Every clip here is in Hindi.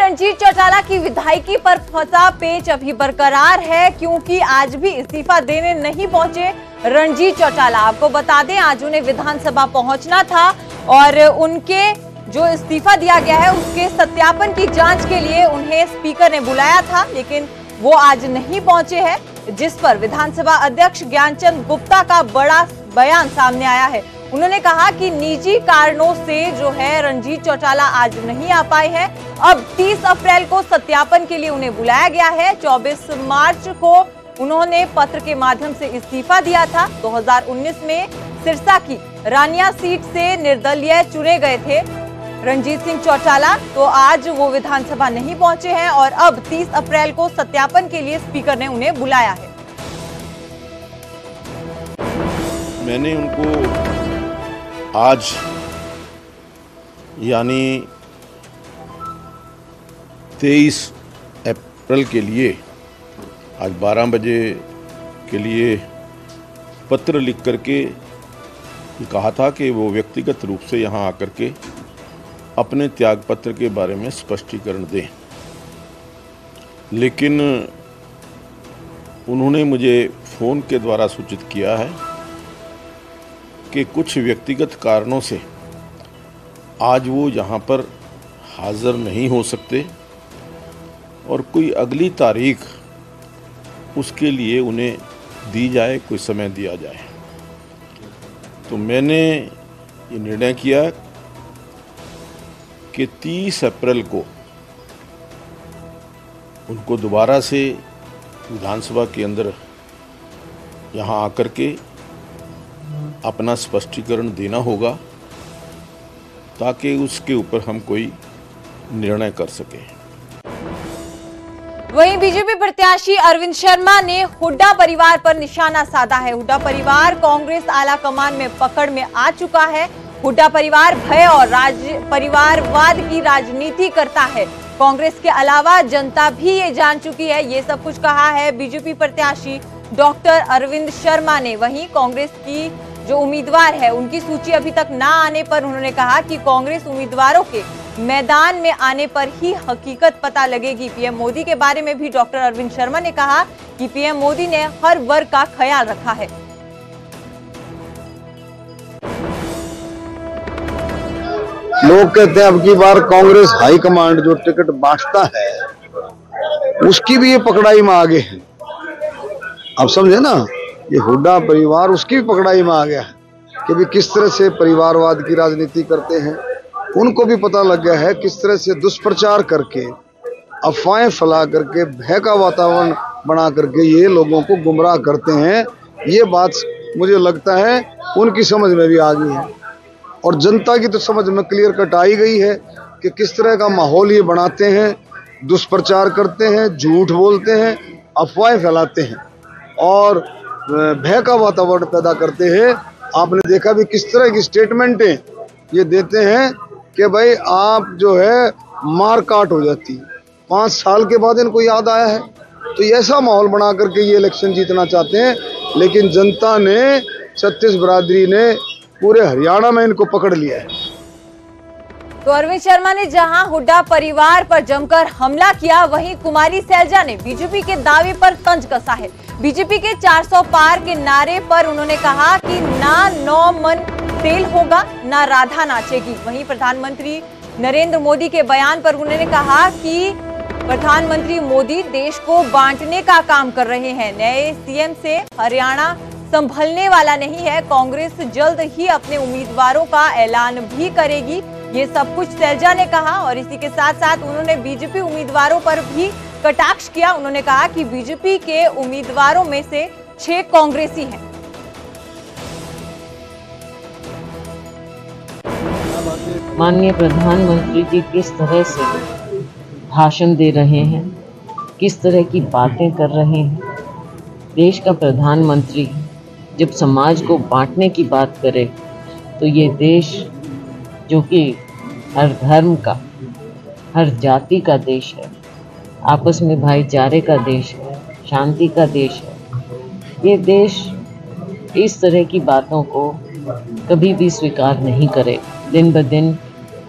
रणजीत चौटाला की विधायकी पर फंसा पेच अभी बरकरार है, क्योंकि आज भी इस्तीफा देने नहीं पहुंचे रणजीत चौटाला। आपको बता दें, आज उन्हें विधानसभा पहुंचना था और उनके जो इस्तीफा दिया गया है उसके सत्यापन की जांच के लिए उन्हें स्पीकर ने बुलाया था, लेकिन वो आज नहीं पहुंचे हैं, जिस पर विधानसभा अध्यक्ष ज्ञानचंद गुप्ता का बड़ा बयान सामने आया है। उन्होंने कहा कि निजी कारणों से जो है रणजीत चौटाला आज नहीं आ पाए हैं। अब 30 अप्रैल को सत्यापन के लिए उन्हें बुलाया गया है। 24 मार्च को उन्होंने पत्र के माध्यम से इस्तीफा दिया था। 2019 में सिरसा की रानिया सीट से निर्दलीय चुने गए थे रणजीत सिंह चौटाला, तो आज वो विधानसभा नहीं पहुंचे हैं और अब 30 अप्रैल को सत्यापन के लिए स्पीकर ने उन्हें बुलाया है। मैंने उनको आज यानी 23 अप्रैल के लिए आज 12 बजे के लिए पत्र लिख करके कहा था कि वो व्यक्तिगत रूप से यहाँ आकर के अपने त्यागपत्र के बारे में स्पष्टीकरण दें, लेकिन उन्होंने मुझे फ़ोन के द्वारा सूचित किया है कि कुछ व्यक्तिगत कारणों से आज वो यहाँ पर हाज़िर नहीं हो सकते और कोई अगली तारीख उसके लिए उन्हें दी जाए, कोई समय दिया जाए। तो मैंने ये निर्णय किया कि 30 अप्रैल को उनको दोबारा से विधानसभा के अंदर यहाँ आकर के अपना स्पष्टीकरण देना होगा, ताकि उसके ऊपर हम कोई निर्णय कर सकें। वहीं बीजेपी प्रत्याशी अरविंद शर्मा ने हुड्डा परिवार पर निशाना साधा है। हुड्डा परिवार कांग्रेस आला कमान में पकड़ में आ चुका है। हुड्डा परिवार भय और परिवारवाद की राजनीति करता है। कांग्रेस के अलावा जनता भी ये जान चुकी है। ये सब कुछ कहा है बीजेपी प्रत्याशी डॉक्टर अरविंद शर्मा ने। वहीं कांग्रेस की जो उम्मीदवार है उनकी सूची अभी तक ना आने पर उन्होंने कहा कि कांग्रेस उम्मीदवारों के मैदान में आने पर ही हकीकत पता लगेगी। पीएम मोदी के बारे में भी डॉक्टर अरविंद शर्मा ने कहा कि पीएम मोदी ने हर वर्ग का ख्याल रखा है। लोग कहते हैं अब की बार कांग्रेस हाईकमांड जो टिकट बांटता है उसकी भी ये पकड़ाई में आगे है। आप समझे ना, ये हुड्डा परिवार उसकी भी पकड़ाई में आ गया है कि भी किस तरह से परिवारवाद की राजनीति करते हैं। उनको भी पता लग गया है किस तरह से दुष्प्रचार करके, अफवाहें फैला करके, भय का वातावरण बना करके ये लोगों को गुमराह करते हैं। ये बात मुझे लगता है उनकी समझ में भी आ गई है और जनता की तो समझ में क्लियर कट आई गई है कि किस तरह का माहौल ये बनाते हैं, दुष्प्रचार करते हैं, झूठ बोलते हैं, अफवाहें फैलाते हैं और भय का वातावरण पैदा करते हैं। आपने देखा भी किस तरह की स्टेटमेंटें ये देते हैं कि भाई आप जो है मार काट हो जाती। 5 साल के बाद इनको याद आया है, तो ऐसा माहौल बना करके ये इलेक्शन जीतना चाहते हैं। लेकिन जनता ने, छत्तीस बिरादरी ने पूरे हरियाणा में इनको पकड़ लिया है। तो अरविंद शर्मा ने जहां हुड्डा परिवार पर जमकर हमला किया, वहीं कुमारी सैलजा ने बीजेपी के दावे पर तंज कसा है। बीजेपी के 400 पार के नारे पर उन्होंने कहा कि ना 9 मन तेल होगा, ना राधा नाचेगी। वहीं प्रधानमंत्री नरेंद्र मोदी के बयान पर उन्होंने कहा कि प्रधानमंत्री मोदी देश को बांटने का काम कर रहे हैं। नए सीएम से हरियाणा संभलने वाला नहीं है। कांग्रेस जल्द ही अपने उम्मीदवारों का ऐलान भी करेगी। ये सब कुछ सैलजा ने कहा और इसी के साथ साथ उन्होंने बीजेपी उम्मीदवारों पर भी कटाक्ष किया। उन्होंने कहा कि बीजेपी के उम्मीदवारों में से 6 कांग्रेसी हैं। माननीय प्रधानमंत्री जी किस तरह से भाषण दे रहे हैं, किस तरह की बातें कर रहे हैं। देश का प्रधानमंत्री जब समाज को बांटने की बात करे तो ये देश जो कि हर धर्म का, हर जाति का देश है, आपस में भाईचारे का देश है, शांति का देश है, ये देश इस तरह की बातों को कभी भी स्वीकार नहीं करे। दिन ब दिन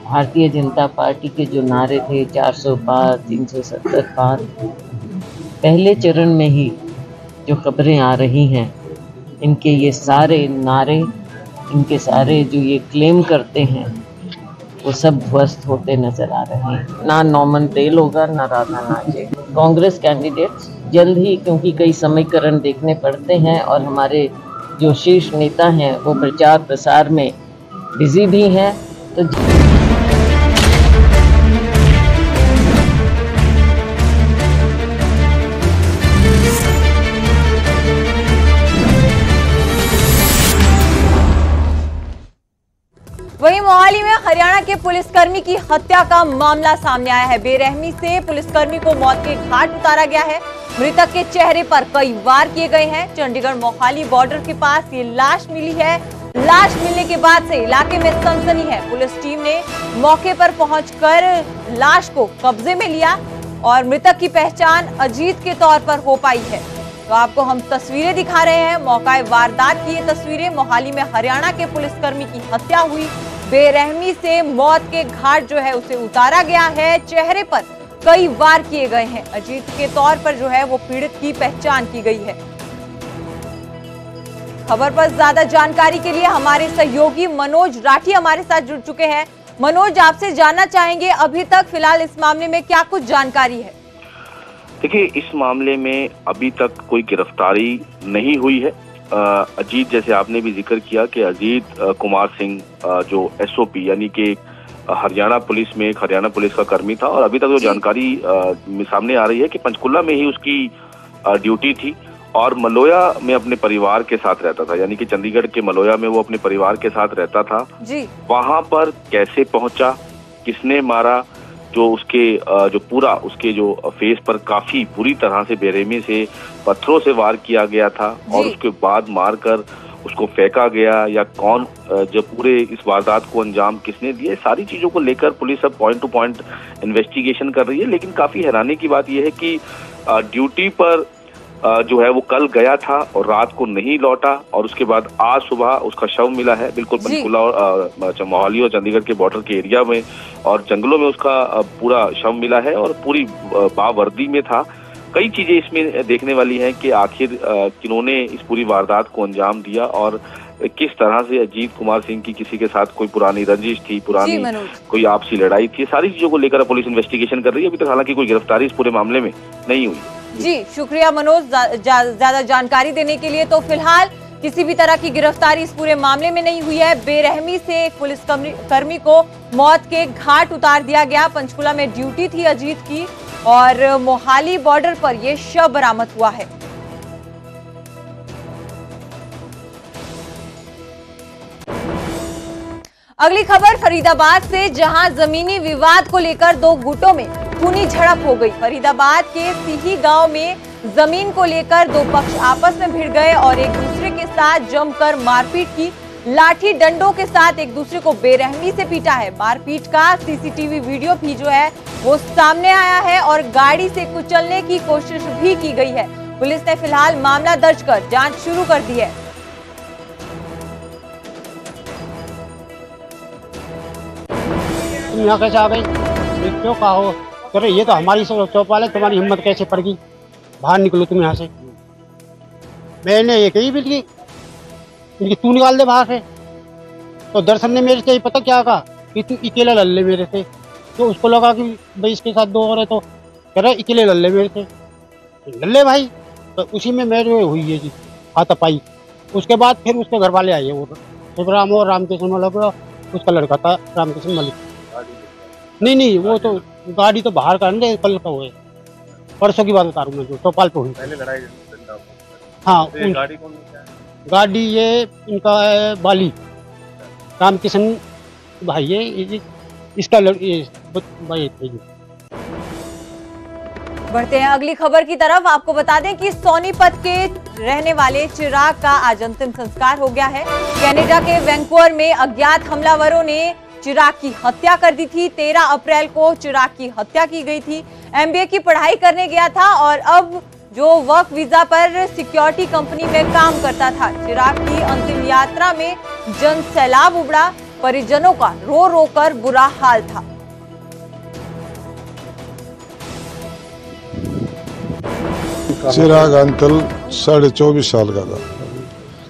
भारतीय जनता पार्टी के जो नारे थे 400 पार, 370 पार, पहले चरण में ही जो खबरें आ रही हैं, इनके ये सारे नारे, इनके सारे जो ये क्लेम करते हैं, वो सब ध्वस्त होते नजर आ रहे हैं। ना नॉमन तेल होगा, ना राधा नाचे। कांग्रेस कैंडिडेट्स जल्द ही, क्योंकि कई समीकरण देखने पड़ते हैं और हमारे जो शीर्ष नेता हैं वो प्रचार प्रसार में बिजी भी हैं, तो वहीं मोहाली में हरियाणा के पुलिसकर्मी की हत्या का मामला सामने आया है। बेरहमी से पुलिसकर्मी को मौत के घाट उतारा गया है। मृतक के चेहरे पर कई वार किए गए हैं। चंडीगढ़ मोहाली बॉर्डर के पास ये लाश मिली है। लाश मिलने के बाद से इलाके में सनसनी है। पुलिस टीम ने मौके पर पहुंचकर लाश को कब्जे में लिया और मृतक की पहचान अजीत के तौर पर हो पाई है। तो आपको हम तस्वीरें दिखा रहे हैं। मौका वारदात की ये तस्वीरें। मोहाली में हरियाणा के पुलिसकर्मी की हत्या हुई। बेरहमी से मौत के घाट जो है उसे उतारा गया है। चेहरे पर कई वार किए गए हैं। अजीत के तौर पर जो है वो पीड़ित की पहचान की गई है। खबर पर ज्यादा जानकारी के लिए हमारे सहयोगी मनोज राठी हमारे साथ जुड़ चुके हैं। मनोज, आपसे जानना चाहेंगे अभी तक फिलहाल इस मामले में क्या कुछ जानकारी है? देखिए, इस मामले में अभी तक कोई गिरफ्तारी नहीं हुई है। अजीत, जैसे आपने भी जिक्र किया कि अजीत कुमार सिंह जो एसओपी यानी कि हरियाणा पुलिस में एक हरियाणा पुलिस का कर्मी था, और अभी तक जो जानकारी सामने आ रही है कि पंचकुला में ही उसकी ड्यूटी थी और मलोया में अपने परिवार के साथ रहता था, यानी कि चंडीगढ़ के मलोया में वो अपने परिवार के साथ रहता था जी। वहां पर कैसे पहुंचा, किसने मारा, जो उसके जो पूरा उसके जो फेस पर काफी बुरी तरह से बेरहमी से पत्थरों से वार किया गया था और उसके बाद मारकर उसको फेंका गया, या कौन जो पूरे इस वारदात को अंजाम किसने दिए, सारी चीजों को लेकर पुलिस अब पॉइंट टू पॉइंट इन्वेस्टिगेशन कर रही है। लेकिन काफी हैरानी की बात यह है कि ड्यूटी पर जो है वो कल गया था और रात को नहीं लौटा, और उसके बाद आज सुबह उसका शव मिला है बिल्कुल पंचकुला और मोहाली और चंडीगढ़ के बॉर्डर के एरिया में, और जंगलों में उसका पूरा शव मिला है और पूरी बावर्दी में था। कई चीजें इसमें देखने वाली हैं कि आखिर किन्होंने इस पूरी वारदात को अंजाम दिया और किस तरह से अजीत कुमार सिंह की किसी के साथ कोई पुरानी रंजिश थी, पुरानी कोई आपसी लड़ाई थी, सारी चीजों को लेकर पुलिस इन्वेस्टिगेशन कर रही है। अभी तक हालांकि कोई गिरफ्तारी इस पूरे मामले में नहीं हुई। जी, शुक्रिया मनोज ज्यादा जानकारी देने के लिए। तो फिलहाल किसी भी तरह की गिरफ्तारी इस पूरे मामले में नहीं हुई है। बेरहमी से एक पुलिस कर्मी को मौत के घाट उतार दिया गया। पंचकुला में ड्यूटी थी अजीत की और मोहाली बॉर्डर पर यह शव बरामद हुआ है। अगली खबर फरीदाबाद से, जहां जमीनी विवाद को लेकर दो गुटों में खूनी झड़प हो गई। फरीदाबाद के सीही गांव में जमीन को लेकर दो पक्ष आपस में भिड़ गए और एक दूसरे के साथ जमकर मारपीट की। लाठी डंडों के साथ एक दूसरे को बेरहमी से पीटा है। मारपीट का सीसीटीवी वीडियो भी जो है वो सामने आया है और गाड़ी से कुचलने की कोशिश भी की गई है। पुलिस ने फिलहाल मामला दर्ज कर जांच शुरू कर दी है। तुम यहाँ कैसे आ गई? क्यों कहा हो? अरे ये तो हमारी चौपाल है, तुम्हारी हिम्मत कैसे पड़ गई? बाहर निकलो तुम यहाँ से। मैंने ये कही बिल्कुल कि तू निकाल दे बाहर से। तो दर्शन ने मेरे से पता क्या कहा कि तू अकेला लल्ले मेरे से। तो उसको लगा कि भाई इसके साथ दो और है, तो कह रहा अकेले लल्ले मेरे से। लल्ले भाई, तो उसी में मेरे हुई है जी हाथापाई। उसके बाद फिर उसके घर वाले आए, वो शिवराम और रामकृष्ण मलिक, उसका लड़का था रामकृष्ण मलिक। नहीं, वो तो गाड़ी तो बाहर का अंदर कल का हुए, परसों की बात बता रहा हूँ मैं, जो चौपाल पे हुई पहले लड़ाई। हाँ, गाड़ी कौन? गाड़ी ये इनका है बाली, रामकृष्ण भाई है, इसका भाई। बढ़ते हैं अगली खबर की तरफ। आपको बता दें कि सोनीपत के रहने वाले चिराग का आज अंतिम संस्कार हो गया है। कनाडा के वैंकूवर में अज्ञात हमलावरों ने चिराग की हत्या कर दी थी। 13 अप्रैल को चिराग की हत्या की गई थी। एमबीए की पढ़ाई करने गया था और अब जो वर्क वीजा पर सिक्योरिटी कंपनी में काम करता था। चिराग की अंतिम यात्रा में जन सैलाब उमड़ा। परिजनों का रो रो कर बुरा हाल था। चिराग अंतल 24.5 साल का था,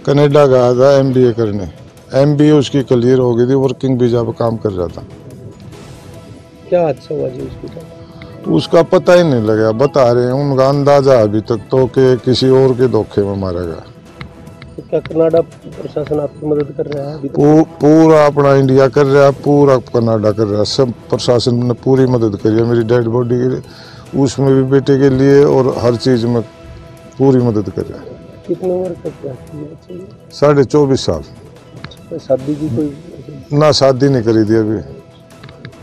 कनाडा गया था MBA करने। MBA उसकी क्लियर हो गई थी, वर्किंग वीजा पर काम कर रहा था। क्या हादसा हुआ जी उसकी? उसका पता ही नहीं लगा, बता रहे हैं उनका अंदाजा अभी तक तो कि किसी और के धोखे में मारा गया। तो क्या कनाडा प्रशासन आपकी मदद कर रहा है अभी तक? पूरा अपना इंडिया कर रहा है, पूरा कनाडा कर रहा है, सब प्रशासन ने पूरी मदद करी है मेरी डेड बॉडी के लिए, उसमें भी बेटे के लिए, और हर चीज में पूरी मदद कर रहा है। कितनी उम्र तक है? 24.5 साल। शादी की कोई ना शादी नहीं करी थी अभी।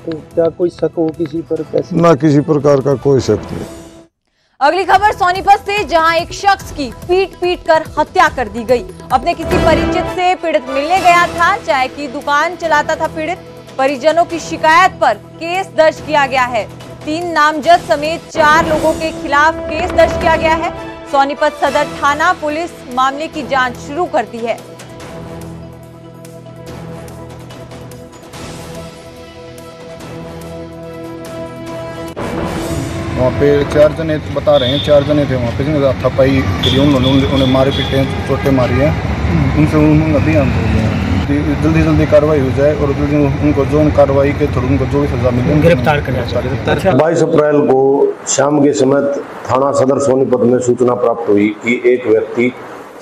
तो क्या कोई शक हो किसी पर? कैसे? ना किसी प्रकार का कोई शक नहीं। अगली खबर सोनीपत से, जहां एक शख्स की पीट पीट कर हत्या कर दी गई। अपने किसी परिचित से पीड़ित मिलने गया था, चाय की दुकान चलाता था पीड़ित। परिजनों की शिकायत पर केस दर्ज किया गया है। 3 नामजद समेत 4 लोगों के खिलाफ केस दर्ज किया गया है। सोनीपत सदर थाना पुलिस मामले की जांच शुरू कर दी है। वहाँ पे 4 जने बता रहे हैं, 4 जने थे वहाँ पे, जिन्होंने हाथापाई करी, उन्होंने मारे पीटे, चोटें मारी हैं, उनसे उन्होंने अभियान हो गया है। जल्दी जल्दी कार्रवाई हो जाए और जल्दी उनको जो कार्रवाई के थ्रू उनको जो भी सजा मिले गिरफ्तार करें। 22 अप्रैल को शाम के समय थाना सदर सोनीपत में सूचना प्राप्त हुई कि एक व्यक्ति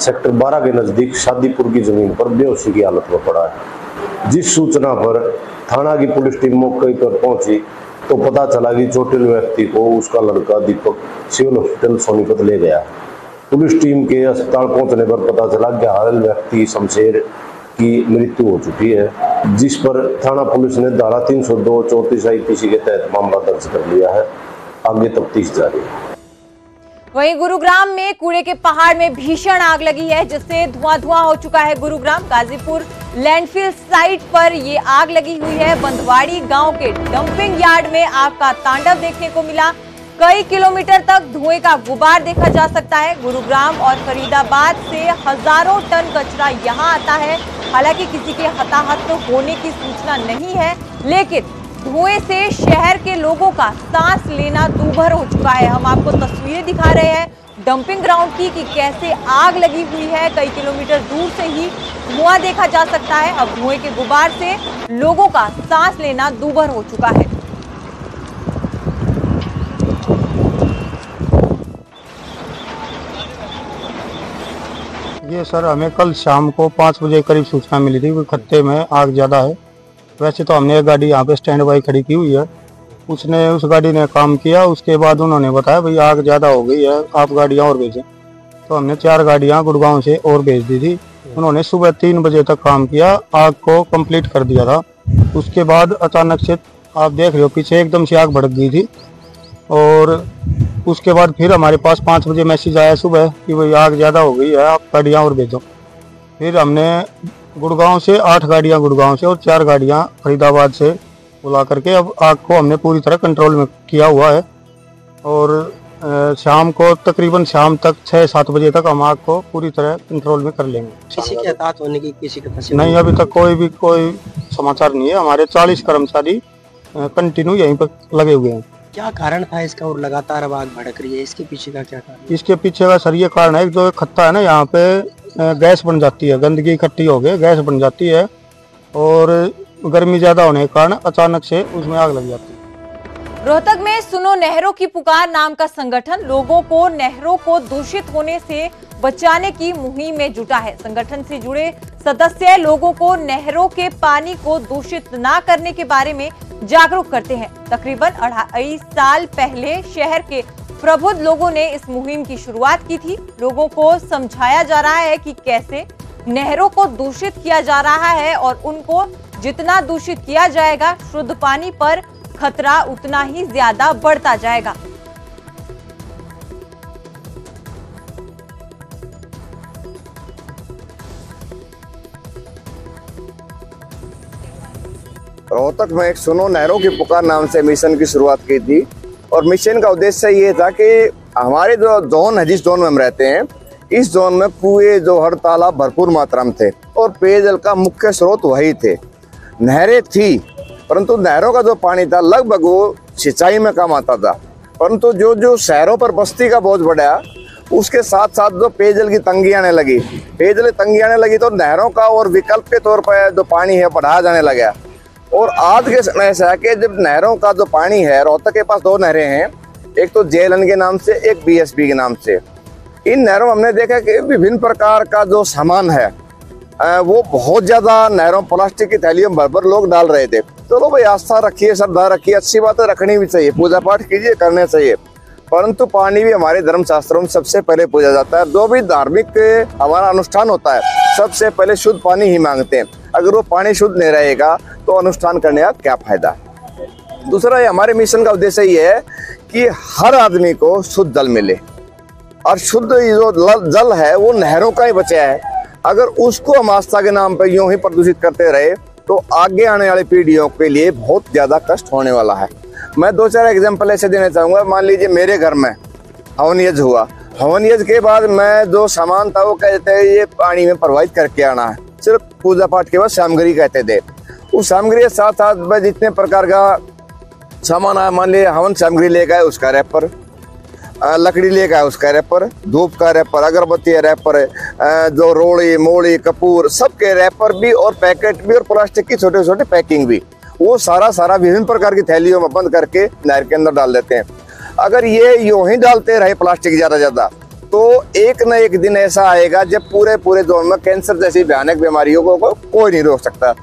सेक्टर 12 के नजदीक शादीपुर की जमीन पर बेहोशी की हालत में पड़ा है। जिस सूचना पर थाना की पुलिस टीम मौके पर पहुंची तो पता चला कि चोटिल व्यक्ति को उसका लड़का दीपक सिविल हॉस्पिटल सोनीपत ले गया। पुलिस टीम के अस्पताल पहुंचने पर पता चला कि घायल व्यक्ति शमशेर की मृत्यु हो चुकी है, जिस पर थाना पुलिस ने धारा 302 34 IPC के तहत मामला दर्ज कर लिया है। आगे तफ्तीश जारी है। वहीं गुरुग्राम में कूड़े के पहाड़ में भीषण आग लगी है, जिससे धुआं हो चुका है गुरुग्राम। गाजीपुर लैंडफिल साइट पर ये आग लगी हुई है। बंधवाड़ी गांव के डंपिंग यार्ड में आग का तांडव देखने को मिला। कई किलोमीटर तक धुएं का गुबार देखा जा सकता है। गुरुग्राम और फरीदाबाद से हजारों टन कचरा यहां आता है। हालांकि किसी के हताहत होने की सूचना नहीं है, लेकिन धुएं से शहर के लोगों का सांस लेना दूभर हो चुका है। हम आपको तस्वीरें दिखा रहे हैं डंपिंग ग्राउंड की कि कैसे आग लगी हुई है। कई किलोमीटर दूर से ही धुआं देखा जा सकता है। अब धुएं के गुबार से लोगों का सांस लेना दूभर हो चुका है। ये सर हमें कल शाम को 5 बजे करीब सूचना मिली थी कि खत्ते में आग ज़्यादा है। वैसे तो हमने एक गाड़ी यहाँ पे स्टैंड बाई खड़ी की हुई है, उस गाड़ी ने काम किया। उसके बाद उन्होंने बताया भाई आग ज़्यादा हो गई है, आप गाड़ियाँ और भेजें। तो हमने 4 गाड़ियाँ गुड़गांव से और भेज दी थी। उन्होंने सुबह 3 बजे तक काम किया, आग को कंप्लीट कर दिया था। उसके बाद अचानक से आप देख रहे हो पीछे एकदम से आग भड़क गई थी। और उसके बाद फिर हमारे पास 5 बजे मैसेज आया सुबह कि भाई आग ज़्यादा हो गई है, आप गाड़ियाँ और भेजो। फिर हमने गुड़गांव से 8 गाड़ियाँ गुड़गांव से और 4 गाड़ियाँ फरीदाबाद से बुला करके अब आग को हमने पूरी तरह कंट्रोल में किया हुआ है। और शाम को तकरीबन शाम तक 6-7 बजे तक हम आग को पूरी तरह कंट्रोल में कर लेंगे। किसी के हताहत होने की किसी का नहीं, अभी तक कोई समाचार नहीं है। हमारे 40 कर्मचारी कंटिन्यू यहीं पर लगे हुए हैं। क्या कारण था इसका और लगातार अब आग भड़क रही है, इसके पीछे का क्या कारण? इसके पीछे का सर ये कारण है, जो खत्ता है ना यहाँ पे गैस बन जाती है, गंदगी इकट्ठी हो गई गैस बन जाती है और गर्मी ज्यादा होने के कारण अचानक से उसमें आग लग जाती है। रोहतक में सुनो नहरों की पुकार नाम का संगठन लोगों को नहरों को दूषित होने से बचाने की मुहिम में जुटा है। संगठन से जुड़े सदस्य लोगों को नहरों के पानी को दूषित ना करने के बारे में जागरूक करते हैं। तकरीबन 2.5 साल पहले शहर के प्रबुद्ध लोगों ने इस मुहिम की शुरुआत की थी। लोगों को समझाया जा रहा है कि कैसे नहरों को दूषित किया जा रहा है और उनको जितना दूषित किया जाएगा शुद्ध पानी पर खतरा उतना ही ज्यादा बढ़ता जाएगा। रोहतक में एक सुनो नहरों की पुकार नाम से मिशन की शुरुआत की थी और मिशन का उद्देश्य ये था कि हमारे जो जोन है, जिस जोन में हम रहते हैं, इस जोन में कुएं जो हर तालाब भरपूर मात्रा में थे और पेयजल का मुख्य स्रोत वही थे। नहरें थी, परंतु नहरों का जो पानी था लगभग वो सिंचाई में काम आता था। परंतु जो जो शहरों पर बस्ती का बोझ बढ़ा, उसके साथ साथ जो पेयजल की तंगी आने लगी, तो नहरों का और विकल्प के तौर पर जो पानी है बढ़ाया जाने लगा। और आज के समय ऐसा है कि जब नहरों का जो पानी है, रोहतक के पास 2 नहरें हैं, एक तो जेएलएन के नाम से, एक बीएसपी के नाम से। इन नहरों में हमने देखा कि विभिन्न प्रकार का जो सामान है वो बहुत ज्यादा नहरों प्लास्टिक की थैलियों भर लोग डाल रहे थे। चलो भाई, आस्था रखिए, श्रद्धा रखिए, अच्छी बात है, रखनी भी चाहिए, पूजा पाठ कीजिए, करने चाहिए, परंतु पानी भी हमारे धर्म शास्त्रों में सबसे पहले पूजा जाता है। जो भी धार्मिक हमारा अनुष्ठान होता है, सबसे पहले शुद्ध पानी ही मांगते हैं। अगर वो पानी शुद्ध नहीं रहेगा तो अनुष्ठान करने का क्या फायदा। दूसरा, हमारे मिशन का उद्देश्य ये है कि हर आदमी को शुद्ध जल मिले, और शुद्ध जो जल है वो नहरों का ही बचा है। अगर उसको हम आस्था के नाम पर यूं ही प्रदूषित करते रहे तो आगे आने वाली पीढ़ियों के लिए बहुत ज्यादा कष्ट होने वाला है। मैं 2-4 एग्जाम्पल ऐसे देना चाहूंगा। मान लीजिए मेरे घर में हवन यज्ञ हुआ, हवन यज्ञ के बाद मैं जो सामान था वो कहते हैं ये पानी में प्रवाहित करके आना है, सिर्फ पूजा पाठ के बाद सामग्री कहते थे। उस सामग्री के साथ साथ मैं जितने प्रकार का सामान आया, मान लीजिए हवन सामग्री लेकर आए, उसका रैपर, लकड़ी लेकर आए उसका रैपर, धूप का रैपर, अगरबत्ती रैपर, जो रोड़ी मोड़ी कपूर सबके रैपर भी, और पैकेट भी, और प्लास्टिक की छोटे छोटे पैकिंग भी, वो सारा विभिन्न प्रकार की थैलियों में बंद करके नहर के अंदर डाल देते हैं। अगर ये यूं ही डालते रहे प्लास्टिक ज्यादा तो एक न एक दिन ऐसा आएगा जब पूरे जोन में कैंसर जैसी भयानक बीमारियों को कोई नहीं रोक सकता।